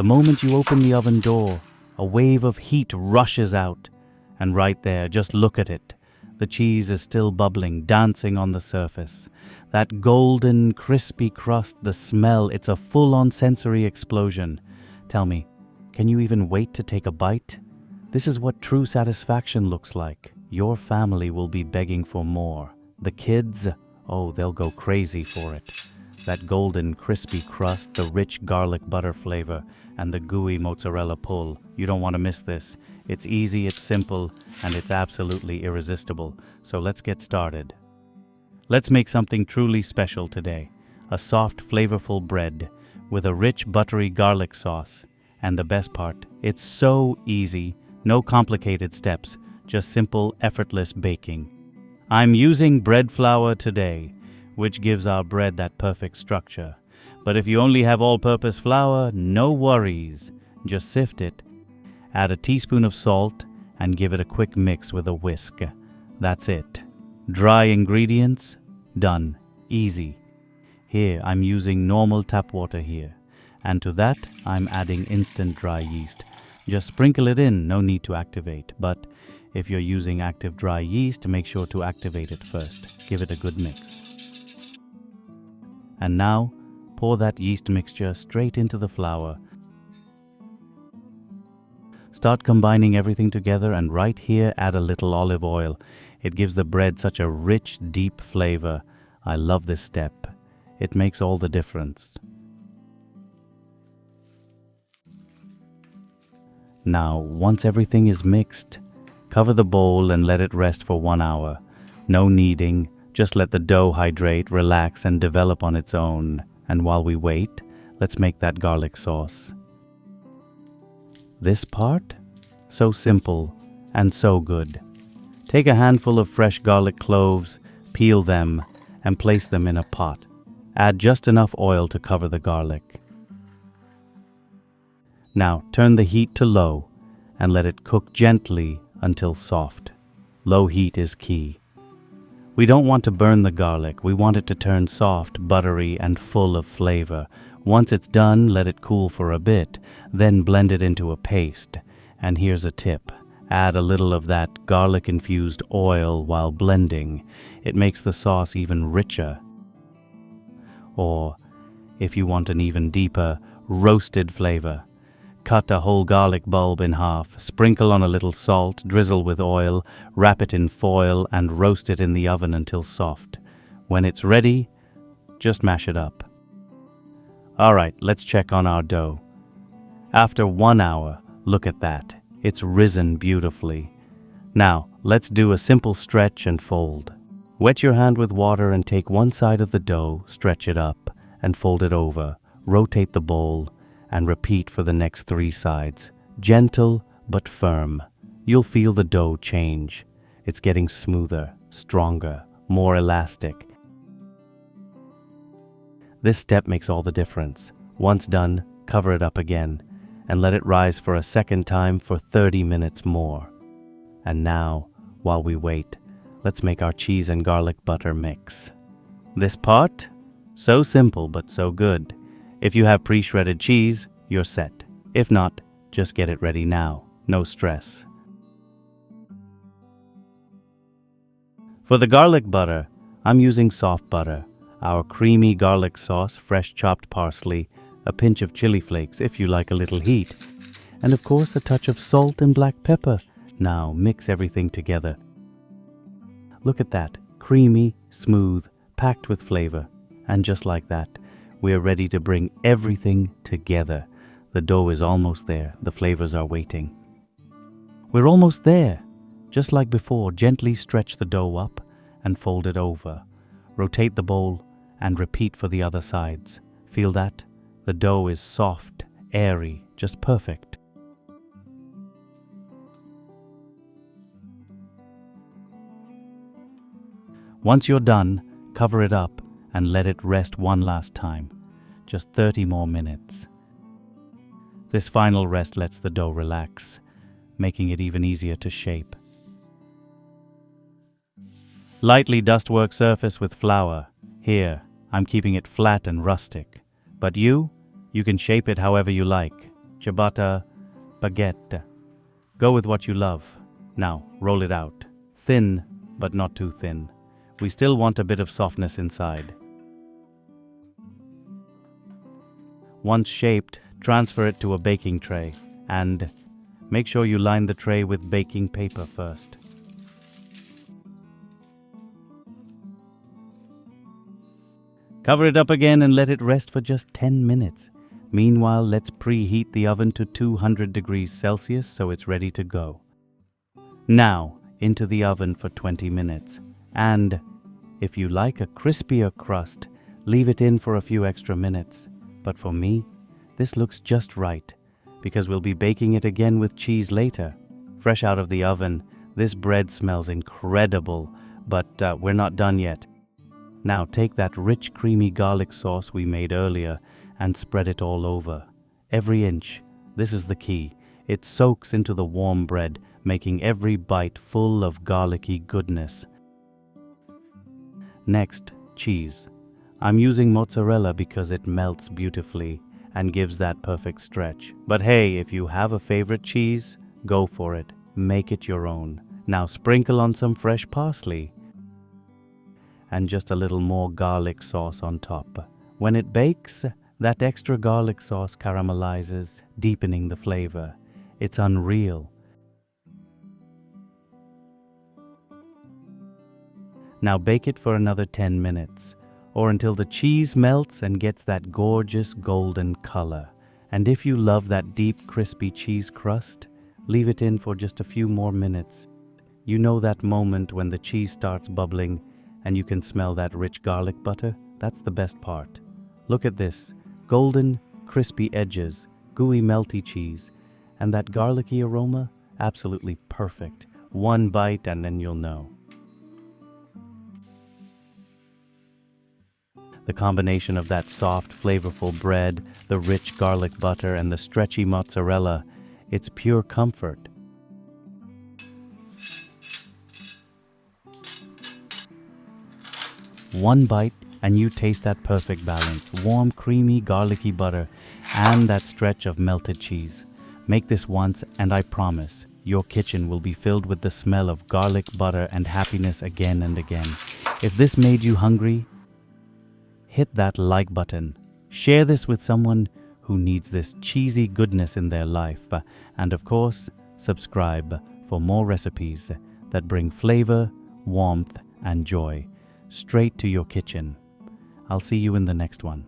The moment you open the oven door, a wave of heat rushes out. And right there, just look at it. The cheese is still bubbling, dancing on the surface. That golden, crispy crust, the smell, it's a full-on sensory explosion. Tell me, can you even wait to take a bite? This is what true satisfaction looks like. Your family will be begging for more. The kids, oh, they'll go crazy for it. That golden, crispy crust, the rich garlic butter flavor, and the gooey mozzarella pull. You don't want to miss this. It's easy, it's simple, and it's absolutely irresistible. So let's get started. Let's make something truly special today. A soft, flavorful bread with a rich, buttery garlic sauce. And the best part, it's so easy. No complicated steps, just simple, effortless baking. I'm using bread flour today, which gives our bread that perfect structure. But if you only have all-purpose flour, no worries. Just sift it, add a teaspoon of salt, and give it a quick mix with a whisk. That's it. Dry ingredients, done. Easy. Here, I'm using normal tap water here. And to that, I'm adding instant dry yeast. Just sprinkle it in, no need to activate. But if you're using active dry yeast, make sure to activate it first. Give it a good mix. And now, pour that yeast mixture straight into the flour. Start combining everything together, and right here add a little olive oil. It gives the bread such a rich, deep flavor. I love this step. It makes all the difference. Now, once everything is mixed, cover the bowl and let it rest for 1 hour. No kneading, just let the dough hydrate, relax, and develop on its own. And while we wait, let's make that garlic sauce. This part? So simple and so good. Take a handful of fresh garlic cloves, peel them, and place them in a pot. Add just enough oil to cover the garlic. Now turn the heat to low and let it cook gently until soft. Low heat is key. We don't want to burn the garlic. We want it to turn soft, buttery, and full of flavor. Once it's done, let it cool for a bit, then blend it into a paste. And here's a tip. Add a little of that garlic-infused oil while blending. It makes the sauce even richer. Or, if you want an even deeper, roasted flavor, cut a whole garlic bulb in half, sprinkle on a little salt, drizzle with oil, wrap it in foil, and roast it in the oven until soft. When it's ready, just mash it up. All right, let's check on our dough. After 1 hour, look at that. It's risen beautifully. Now, let's do a simple stretch and fold. Wet your hand with water and take one side of the dough, stretch it up, and fold it over. Rotate the bowl, and repeat for the next 3 sides. Gentle but firm. You'll feel the dough change. It's getting smoother, stronger, more elastic. This step makes all the difference. Once done, cover it up again and let it rise for a second time for 30 minutes more. And now, while we wait, let's make our cheese and garlic butter mix. This part? So simple but so good. If you have pre-shredded cheese, you're set. If not, just get it ready now. No stress. For the garlic butter, I'm using soft butter, our creamy garlic sauce, fresh chopped parsley, a pinch of chili flakes if you like a little heat, and of course a touch of salt and black pepper. Now mix everything together. Look at that, creamy, smooth, packed with flavor. And just like that, we are ready to bring everything together. The dough is almost there. The flavors are waiting. We're almost there. Just like before, gently stretch the dough up and fold it over. Rotate the bowl and repeat for the other sides. Feel that? The dough is soft, airy, just perfect. Once you're done, cover it up and let it rest one last time. Just 30 more minutes. This final rest lets the dough relax, making it even easier to shape. Lightly dust work surface with flour. Here, I'm keeping it flat and rustic. But you can shape it however you like. ciabatta, baguette. Go with what you love. Now, roll it out. Thin, but not too thin. We still want a bit of softness inside. Once shaped, transfer it to a baking tray and make sure you line the tray with baking paper first. Cover it up again and let it rest for just 10 minutes. Meanwhile, let's preheat the oven to 200 degrees Celsius so it's ready to go. Now, into the oven for 20 minutes. And if you like a crispier crust, leave it in for a few extra minutes. But for me, this looks just right, because we'll be baking it again with cheese later. Fresh out of the oven, this bread smells incredible, but we're not done yet. Now take that rich creamy garlic sauce we made earlier and spread it all over. Every inch. This is the key. It soaks into the warm bread, making every bite full of garlicky goodness. Next, cheese. I'm using mozzarella because it melts beautifully and gives that perfect stretch. But hey, if you have a favorite cheese, go for it. Make it your own. Now sprinkle on some fresh parsley and just a little more garlic sauce on top. When it bakes, that extra garlic sauce caramelizes, deepening the flavor. It's unreal. Now bake it for another 10 minutes, or until the cheese melts and gets that gorgeous golden color. And if you love that deep, crispy cheese crust, leave it in for just a few more minutes. You know that moment when the cheese starts bubbling and you can smell that rich garlic butter? That's the best part. Look at this. Golden, crispy edges, gooey melty cheese, and that garlicky aroma? Absolutely perfect. One bite and then you'll know. The combination of that soft, flavorful bread, the rich garlic butter, and the stretchy mozzarella, it's pure comfort. One bite and you taste that perfect balance. Warm, creamy, garlicky butter and that stretch of melted cheese. Make this once and I promise your kitchen will be filled with the smell of garlic butter and happiness again and again. If this made you hungry, hit that like button. Share this with someone who needs this cheesy goodness in their life. And of course, subscribe for more recipes that bring flavor, warmth, and joy straight to your kitchen. I'll see you in the next one.